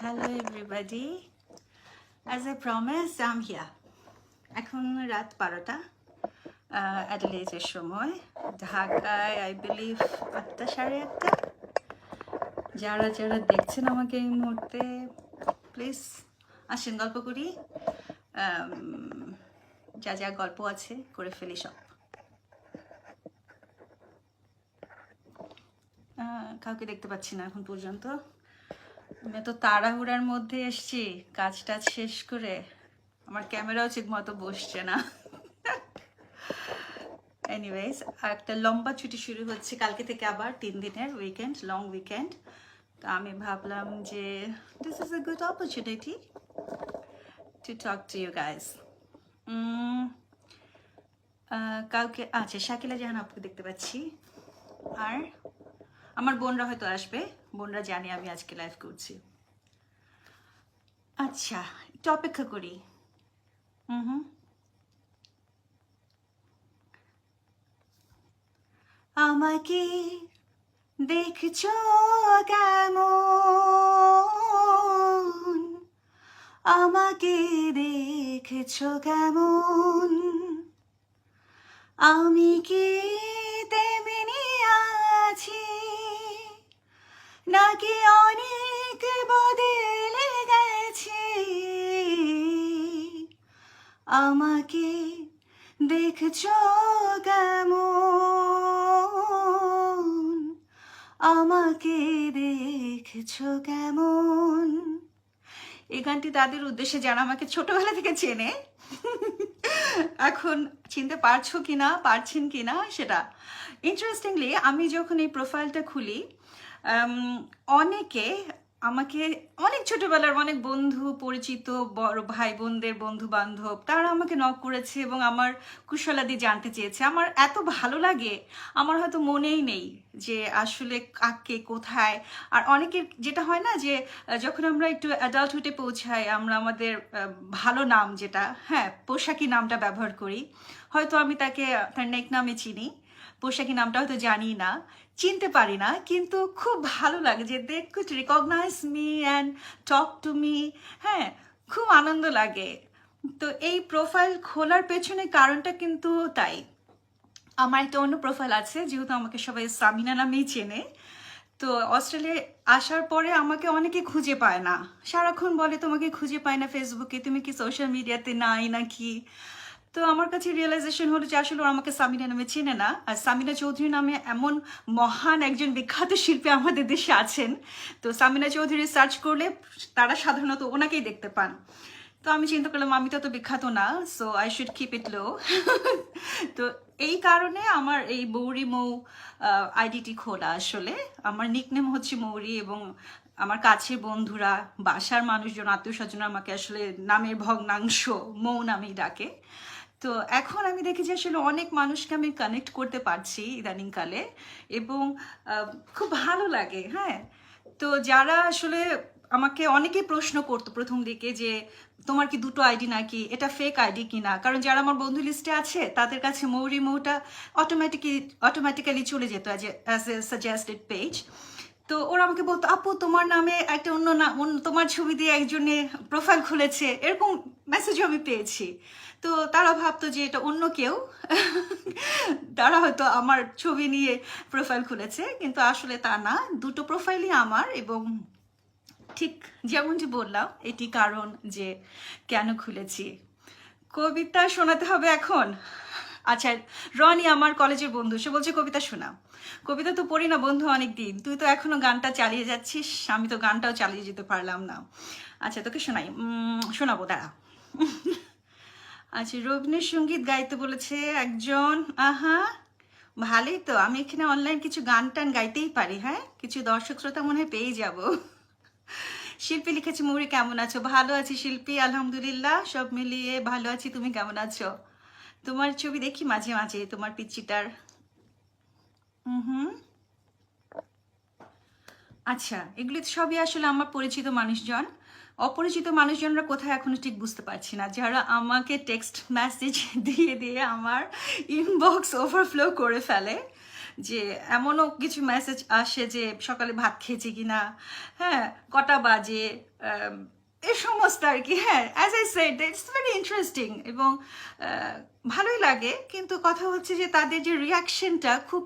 Hello everybody. As I promised, I'm here. এখন রাত 12টা অ্যাডিলেডের সময়, ঢাকায় আই বিলিভ 8টা সাড়ে 8টা। যারা যারা দেখছেন আমাকে এই মুহূর্তে, প্লিজ আসেন গল্প করি। যা যা গল্প আছে করে ফেলি সব। কাউকে দেখতে পাচ্ছি না এখন পর্যন্ত। আমি তো তাড়াহুড়ার মধ্যে এসছি কাজটা শেষ করে, আমার ক্যামেরাও ঠিক মতো বসছে না। এনিওয়েজ, একটা লম্বা ছুটি শুরু হচ্ছে কালকে থেকে, আবার 3 দিনের উইকেন্ড, লং উইকেন্ড। তো আমি ভাবলাম যে this is a good opportunity to talk to you guys. কাউকে, আচ্ছা শাকিলা জাহান আপুকে দেখতে পাচ্ছি, আর আমার বোনরা হয়তো আসবে, বোনরা জানি আমি আজকে লাইভ করছি। আচ্ছা, একটু অপেক্ষা করি। আমাকে দেখছো কেমন, আমাকে দেখছো কেমন, আমি কি তেমনি আছি নাকি অনেক বদলে গেছি, আমাকে দেখছো কেমন, আমাকে দেখছো কেমন। এই গানটি তাদের উদ্দেশ্যে যারা আমাকে ছোটবেলা থেকে চেনে, এখন চিনতে পারছো কিনা, পারছেন কিনা সেটা। ইন্টারেস্টিংলি আমি যখন এই প্রোফাইলটা খুলি, অনেকে আমাকে, অনেক ছোটবেলার অনেক বন্ধু পরিচিত, বড় ভাই বোনদের বন্ধু বান্ধব, তারা আমাকে নক করেছে এবং আমার কুশলাদি জানতে চেয়েছে। আমার এত ভালো লাগে, আমার হয়তো মনেই নেই যে আসলে কাকে কোথায়। আর অনেকের যেটা হয় না যে যখন আমরা একটু অ্যাডাল্টহুডে পৌঁছাই, আমরা আমাদের ভালো নাম যেটা, হ্যাঁ পোশাকি নামটা ব্যবহার করি। হয়তো আমি তাকে তার নেক নামে চিনি, পোশাকি নামটা হয়তো জানি না, চিনতে পারি না, কিন্তু খুব ভালো লাগে যে they could recognise me and talk to me. হ্যাঁ, খুব আনন্দ লাগে। তো এই প্রোফাইল খোলার পেছনে কারণটা কিন্তু তাই। আমার একটা অন্য প্রোফাইল আছে, যেহেতু আমাকে সবাই সামিনা নামেই চেনে। তো অস্ট্রেলিয়ায় আসার পরে আমাকে অনেকে খুঁজে পায় না, সারাক্ষণ বলে তোমাকে খুঁজে পায় না ফেসবুকে, তুমি কি সোশ্যাল মিডিয়াতে নাই নাকি। তো আমার কাছে রিয়েলাইজেশন হলো যে আসলে ওরা আমাকে সামিনা নামে চেনে না। আর সামিনা চৌধুরী নামে এমন মহান একজন বিখ্যাত শিল্পী আমাদের দেশে আছেন, তো সামিনা চৌধুরী সার্চ করলে তারা সাধারণত ওনাকেই দেখতে পান। তো আমি চিন্তা করলাম আমি তো এত বিখ্যাত না, so I should keep it low. তো এই কারণে আমার এই মৌরি মৌ আইডিটি খোলা। আসলে আমার নিকনেম হচ্ছে মৌরি, এবং আমার কাছের বন্ধুরা, বাসার মানুষজন, আত্মীয় স্বজন আমাকে আসলে নামের ভগ্নাংশ মৌ নামেই ডাকে। তো এখন আমি দেখি যে আসলে অনেক মানুষকে আমি কানেক্ট করতে পারছি ইদানিংকালে, এবং খুব ভালো লাগে। হ্যাঁ, তো যারা আসলে আমাকে অনেকেই প্রশ্ন করতো প্রথম দিকে যে তোমার কি দুটো আইডি নাকি, এটা ফেক আইডি কিনা, কারণ যারা আমার বন্ধু লিস্টে আছে তাদের কাছে মৌরি মৌটা অটোমেটিক্যালি চলে যেত অ্যাজ এ সাজেস্টেড পেজ। তো ওরা আমাকে বলতো আপু তোমার নামে একটা অন্য না, তোমার ছবি দিয়ে একজনে প্রোফাইল খুলেছে, এরকম মেসেজও আমি পেয়েছি। তো তারা ভাবতো যে এটা অন্য কেউ, তারা হয়তো আমার ছবি নিয়ে প্রোফাইল খুলেছে, কিন্তু আসলে তা না, দুটো প্রোফাইলই আমার। এবং ঠিক যেমনটি বললাম, এটি কারণ যে কেন খুলেছি। কবিতা শোনাতে হবে এখন। আচ্ছা, রনি আমার কলেজের বন্ধু, সে বলছে কবিতা শোনা। কবিতা তো পড়ি না বন্ধু অনেক দিন, তুই তো এখনো গানটা চালিয়ে যাচ্ছিস, আমি তো গানটাও চালিয়ে যেতে পারলাম না। আচ্ছা তোকে শোনাই, শোনাবো দাঁড়া। আচ্ছা, রবীন্দ্রসঙ্গীত গাইতে বলেছে একজন। আহা, ভালোই তো, আমি এখানে অনলাইন কিছু গান টান গাইতেই পারি। হ্যাঁ, কিছু দর্শক শ্রোতা মনে হয় পেয়ে যাব। শিল্পী লিখেছে মৌরি কেমন আছো? ভালো আছি শিল্পী, আলহামদুলিল্লাহ, সব মিলিয়ে ভালো আছি। তুমি কেমন আছো? তোমার ছবি দেখি মাঝে মাঝে, তোমার পিচ্চিটার। হুম, আচ্ছা, এগুলি সবই আসলে আমার পরিচিত মানুষজন। অপরিচিত মানুষজনরা কোথায় এখনো ঠিক বুঝতে পারছি না, যারা আমাকে টেক্সট মেসেজ দিয়ে দিয়ে আমার ইনবক্স ওভারফ্লো করে ফেলে, যে এমনও কিছু মেসেজ আসে যে সকালে ভাত খেয়েছি কিনা, হ্যাঁ, কটা বাজে, আম, এই সমস্ত আর কি। হ্যাঁ, as I said it's very interesting এবং ভালোই লাগে, কিন্তু কথা হচ্ছে যে তাদের যে রিয়াকশনটা খুব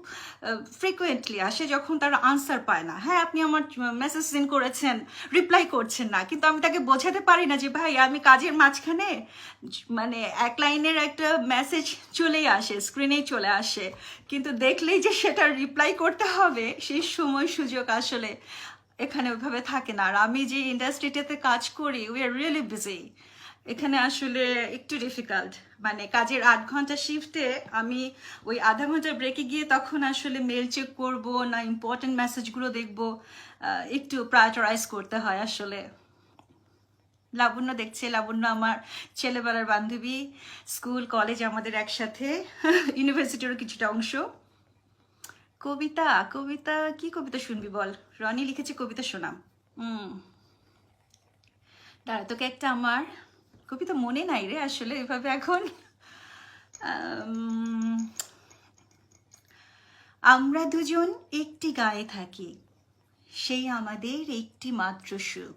ফ্রিকুয়েন্টলি আসে যখন তারা আনসার পায় না। হ্যাঁ, আপনি আমার মেসেজ সেন্ড করেছেন, রিপ্লাই করছেন না, কিন্তু আমি তাকে বোঝাতে পারি না যে ভাই আমি কাজের মাঝখানে মানে এক লাইনের একটা মেসেজ চলেই আসে, স্ক্রিনেই চলে আসে, কিন্তু দেখলেই যে সেটা রিপ্লাই করতে হবে সেই সময় সুযোগ আসলে এখানে ওইভাবে থাকে না। আর আমি যে ইন্ডাস্ট্রিটাতে কাজ করি, উই আর রিয়েলি বিজি। এখানে আসলে একটু ডিফিকাল্ট, মানে কাজের 8 ঘন্টা শিফটে আমি ওই আধা ঘন্টা ব্রেকে গিয়ে তখন আসলে মেল চেক করব না ইম্পর্টেন্ট মেসেজগুলো দেখব, একটু প্রায়োরিটাইজ করতে হয় আসলে। লাবণ্য দেখছে, লাবণ্য আমার ছেলেবেলার বান্ধবী, স্কুল কলেজ আমাদের একসাথে, ইউনিভার্সিটিরও কিছুটা অংশ। কবিতা, কবিতা কি কবিতা শুনবি বল? রনি লিখেছে কবিতা শোনাম। হুম, দাঁড়া, তোকে একটা আমার কবিতা মনে নাই রে আসলে এভাবে এখন। আম, আমরা দুজন একটি গায়ে থাকি, সেই আমাদের একটি মাত্র সুখ।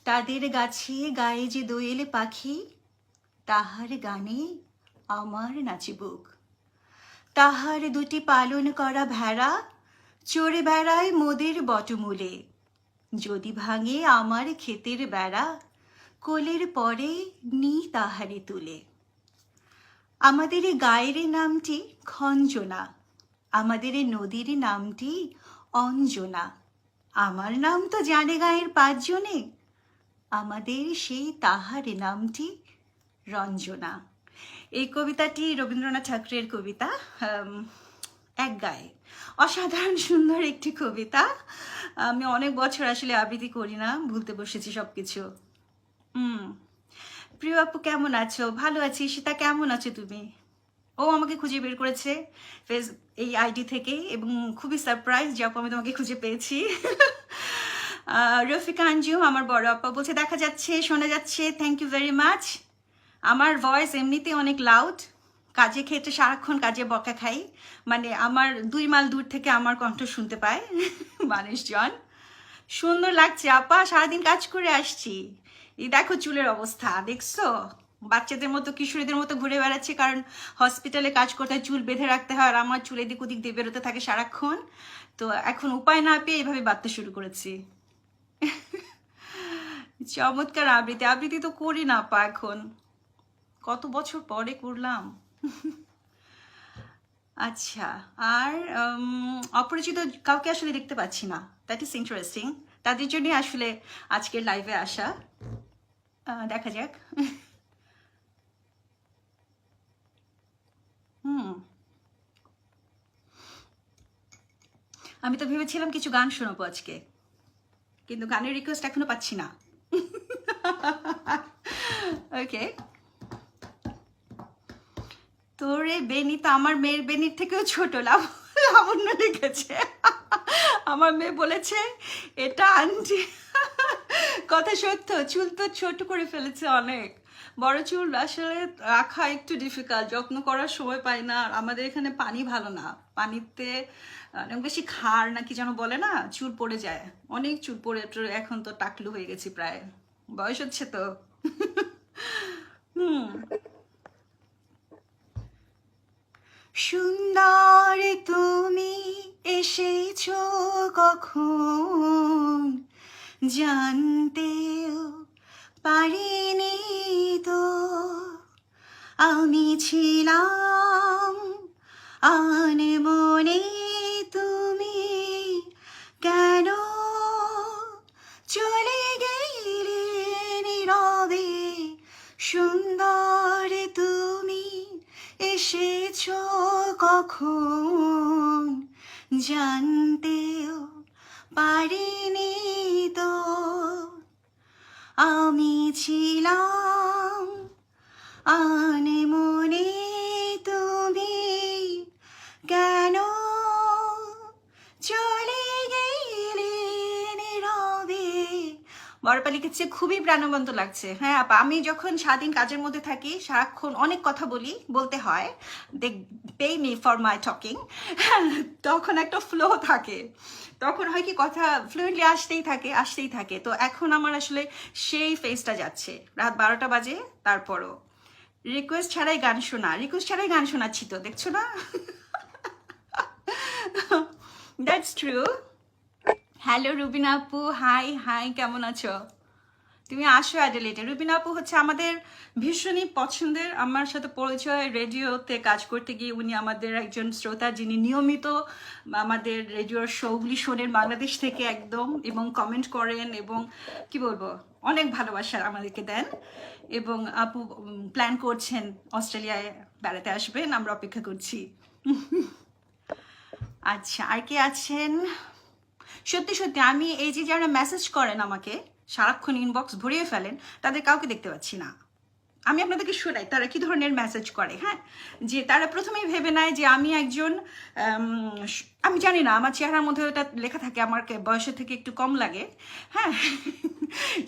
তাদের গাছে গায়ে যে দোয়েল পাখি, তাহার গানে আমার নাচে বুক। তাহার দুটি পালন করা ভেড়া চড়ে বেড়ায় মোদের বটমূলে। যদি ভাঙে আমার ক্ষেতের বেড়া, কোলের পরে নি তাহারে তুলে। আমাদের এই গায়ের নামটি খঞ্জনা, আমাদের এই নদীর নামটি অঞ্জনা। আমার নাম তো জানে গায়ের 5 জনে, আমাদের সেই তাহার নামটি রঞ্জনা। এই কবিতাটি রবীন্দ্রনাথ ঠাকুরের কবিতা, এক গায়ে। অসাধারণ সুন্দর একটি কবিতা। আমি অনেক বছর আসলে আবৃত্তি করি না, ভুলতে বসেছি সব কিছু। হুম, প্রিয় আপু কেমন আছো? ভালো আছি। সীতা কেমন আছো তুমি? ও আমাকে খুঁজে বের করেছে ফেস এই আইডি থেকে, এবং খুবই সারপ্রাইজ যে আপু আমি তোমাকে খুঁজে পেয়েছি। রফিকা আঞ্জুম আমার বড় আপা বলছে দেখা যাচ্ছে, শোনা যাচ্ছে, থ্যাংক ইউ ভেরি মাচ। আমার ভয়েস এমনিতে অনেক লাউড, কাজে ক্ষেত্রে সারাক্ষণ কাজে বকা খাই, মানে আমার 2 মাইল দূর থেকে আমার কণ্ঠ শুনতে পায় মানুষজন। সুন্দর লাগছে আপা, সারাদিন কাজ করে আসছি। এই দেখো চুলের অবস্থা দেখছো, বাচ্চাদের মতো কিশোরীদের মতো ঘুরে বেড়াচ্ছে, কারণ হসপিটালে কাজ করতে হয়, চুল বেঁধে রাখতে হয়, আর আমার চুল এদিক ওদিক দিয়ে বেরোতে থাকে সারাক্ষণ। তো এখন উপায় না পেয়ে এভাবে বাঁধতে শুরু করেছি। চমৎকার আবৃত্তি, আবৃত্তি তো করি না আপা, এখন কত বছর পরে করলাম। আচ্ছা, আর অপরিচিত কাউকে আসলে দেখতে পাচ্ছি না, দ্যাট ইজ ইন্টারেস্টিং। তাদের জন্য আসলে আজকের লাইভে আসা। দেখা যাক। হুম, আমি তো ভেবেছিলাম কিছু গান শোনাবো আজকে, কিন্তু গানের রিকোয়েস্ট এখনো পাচ্ছি না। ওকে, তোরে বেনি তো আমার মেয়ের বেনির থেকেও ছোট, লাবণ্য লিখেছে। আমার মেয়ে বলেছে এটা আন্টি। কথা সত্য, চুল তো ছোট করে ফেলেছে অনেক। বড় চুল আসলে রাখা একটু ডিফিকাল্ট, যত্ন করার সময় পাই না। আর আমাদের এখানে পানি ভালো না, পানিতে অনেক বেশি খার নাকি যেন বলে না, চুল পড়ে যায়, অনেক চুল পড়ে টড়ে এখন তো টাকলু হয়ে গেছি প্রায়, বয়স হচ্ছে তো। হুম, সুন্দর তুমি এসেছো কখন, জানতেও পারিনি তো। আমি ছিলাম আনমনে, তুমি কেন চলে গেলে নীরবে। সুন্দর তুমি এসেছো কখন, জানতেও পারিনি তো। আমি ছিলাম আনমনে, তুমি কেন চলে গেলে নীরবে। বড়পা লিখেছে খুবই প্রাণবন্ত লাগছে। হ্যাঁ আপা, আমি যখন সারাদিন কাজের মধ্যে থাকি, সারাক্ষণ অনেক কথা বলতে হয়, they pay me for my talking, তখন একটা ফ্লো থাকে, তখন হয় কি কথা ফ্লুয়েন্টলি আসতেই থাকে। তো এখন আমার আসলে সেই ফেজটা যাচ্ছে। রাত 12টা বাজে, তারপরও রিকোয়েস্ট ছাড়াই গান শোনাচ্ছি, তো দেখছো না? That's true. হ্যালো রুবিনা আপু, হাই হাই, কেমন আছো? তুমি আসো অ্যাডিলেডে। রুবিনা আপু হচ্ছে আমাদের ভীষণই পছন্দের, আমার সাথে পরিচয় রেডিওতে কাজ করতে গিয়ে। উনি আমাদের একজন শ্রোতা, যিনি নিয়মিত আমাদের রেডিওর শোগুলি শোনেন বাংলাদেশ থেকে একদম, এবং কমেন্ট করেন, এবং কি বলবো, অনেক ভালোবাসা আমাদেরকে দেন। এবং আপু প্ল্যান করছেন অস্ট্রেলিয়ায় বেড়াতে আসবেন, আমরা অপেক্ষা করছি। আচ্ছা, আর কে আছেন? সত্যি সত্যি আমি এই যে যারা মেসেজ করেন আমাকে, সারাক্ষণ ইনবক্স ভরিয়ে ফেলেন, তাদের কাউকে দেখতে পাচ্ছি না। আমি আপনাদেরকে শোনাই তারা কি ধরনের মেসেজ করে। হ্যাঁ, যে তারা প্রথমেই ভেবে নেয় যে আমি একজন, আমি জানি না, আমার চেহারার মধ্যে ওটা লেখা থাকে আমার বয়সের থেকে একটু কম লাগে। হ্যাঁ,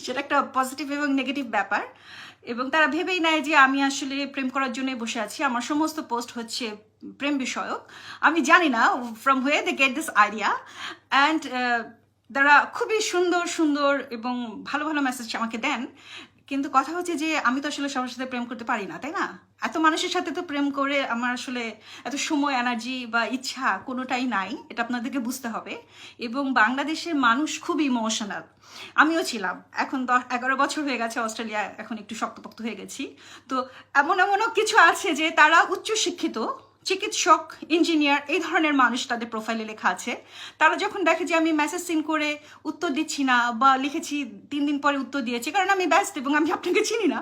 সেটা একটা পজিটিভ এবং নেগেটিভ ব্যাপার। এবং তারা ভেবেই নেয় যে আমি আসলে প্রেম করার জন্য বসে আছি, আমার সমস্ত পোস্ট হচ্ছে প্রেম বিষয়ক। আমি জানি না from where they get this idea. And তারা খুবই সুন্দর সুন্দর এবং ভালো ভালো মেসেজ আমাকে দেন। কিন্তু কথা হচ্ছে যে আমি তো আসলে সবার সাথে প্রেম করতে পারি না, তাই না? এত মানুষের সাথে তো প্রেম করে আমার আসলে এত সময়, এনার্জি বা ইচ্ছা কোনোটাই নাই, এটা আপনাদেরকে বুঝতে হবে। এবং বাংলাদেশের মানুষ খুব ইমোশনাল, আমিও ছিলাম। এখন 11 বছর হয়ে গেছে অস্ট্রেলিয়া, এখন একটু শক্তপোক্ত হয়ে গেছি। তো এমনও কিছু আছে যে তারা উচ্চশিক্ষিত, চিকিৎসক, ইঞ্জিনিয়ার, এই ধরনের মানুষ তাদের প্রোফাইলে লেখা আছে। তারা যখন দেখে যে আমি মেসেজ সিন করে উত্তর দিচ্ছি না, বা লিখেছি 3 দিন পরে উত্তর দিয়েছি কারণ আমি ব্যস্ত এবং আমি আপনাকে চিনি না,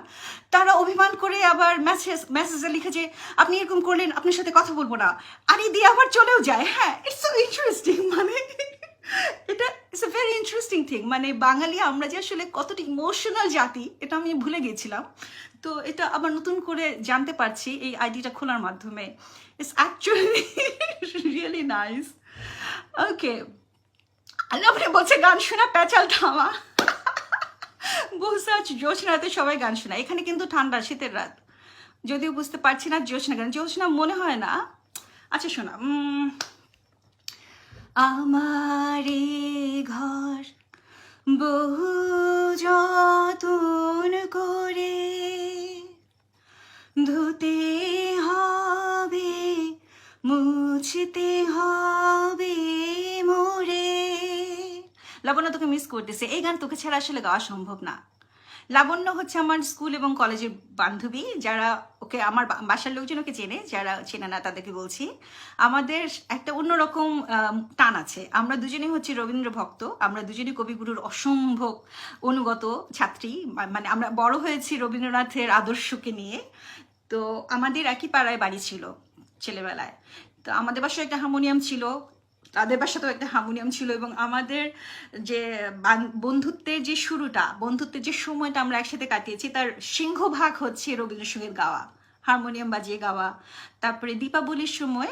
তারা অভিমান করে আবার মেসেজে লিখে যে আপনি এরকম করলেন, আপনার সাথে কথা বলবো না, আর এই দিয়ে আবার চলেও যায়। হ্যাঁ, ইটস সো ইন্টারেস্টিং। মানে এটা it's a very interesting thing. মানে বাঙালি আমরা যে আসলে কতটা ইমোশনাল জাতি, এটা আমি ভুলে গিয়েছিলাম। তো এটা আবার নতুন করে জানতে পারছি এই আইডিটা খোলার মাধ্যমে। It's actually really nice. Okay, আপনি বলছে গান শোনা প্যাচাল থামা। বসে জ্যোৎস্নাতে সবাই গান শোনা, এখানে কিন্তু ঠান্ডা শীতের রাত, যদিও বুঝতে পারছি না জ্যোৎস্না গান, জ্যোৎস্না মনে হয় না। আচ্ছা শোনা, আমারে ঘর বহু যতন করে ধুতে হবে, মুছতে হবে মোরে। লাবণ্য তোকে মিস করতেছে, এই গান তোকে ছাড়া আসলে গাওয়া সম্ভব না। লাবণ্য হচ্ছে আমার স্কুল এবং কলেজের বান্ধবী, যারা ওকে, আমার বাসার লোকজন ওকে চেনে, যারা চেনে না তাদেরকে বলছি। আমাদের একটা অন্যরকম টান আছে, আমরা দুজনেই হচ্ছে রবীন্দ্র ভক্ত, আমরা দুজনেই কবিগুরুর অসম্ভব অনুগত ছাত্রী। মানে আমরা বড় হয়েছি রবীন্দ্রনাথের আদর্শকে নিয়ে। তো আমাদের একই পাড়ায় বাড়ি ছিল ছেলেবেলায়। তো আমাদের বাসায় একটা হারমোনিয়াম ছিল, তাদের বাসাতেও একটা হারমোনিয়াম ছিল, এবং আমাদের যে বন্ধুত্বের যে শুরুটা, বন্ধুত্বের যে সময়টা আমরা একসাথে কাটিয়েছি, তার সিংহভাগ হচ্ছে রবীন্দ্রসঙ্গীত গাওয়া, হারমোনিয়াম বাজিয়ে গাওয়া। তারপরে দীপাবলির সময়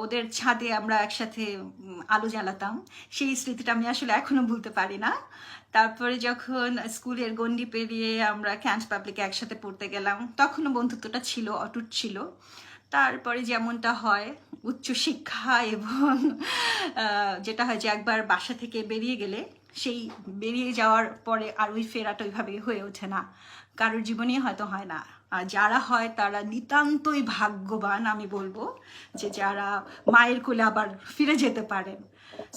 ওদের ছাদে আমরা একসাথে আলো জ্বালাতাম, সেই স্মৃতিটা আমি আসলে এখনো ভুলতে পারি না। তারপরে যখন স্কুলের গণ্ডি পেরিয়ে আমরা ক্যান্ট পাবলিকে একসাথে পড়তে গেলাম, তখনও বন্ধুত্বটা ছিল, অটুট ছিল। তারপরে যেমনটা হয় উচ্চশিক্ষা, এবং যেটা হয় যে একবার বাসা থেকে বেরিয়ে গেলে, সেই বেরিয়ে যাওয়ার পরে আর ওই ফেরাটা ওইভাবে হয়ে ওঠে না, কারোর জীবনে হয়তো হয় না। আর যারা হয় তারা নিতান্তই ভাগ্যবান, আমি বলবো, যে যারা মায়ের কোলে আবার ফিরে যেতে পারেন।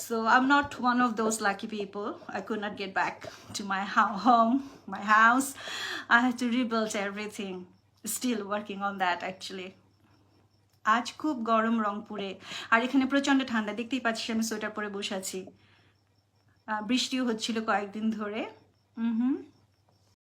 So I'm not one of those lucky people. I could not get back to my home, my house. I had to rebuild everything. Still working on that actually. আজ খুব গরম রংপুরে, আর এখানে প্রচন্ড ঠান্ডা, দেখতেই পাচ্ছি আমি সোয়েটার পরে বসে আছি। বৃষ্টিও হচ্ছিল কয়েকদিন ধরে।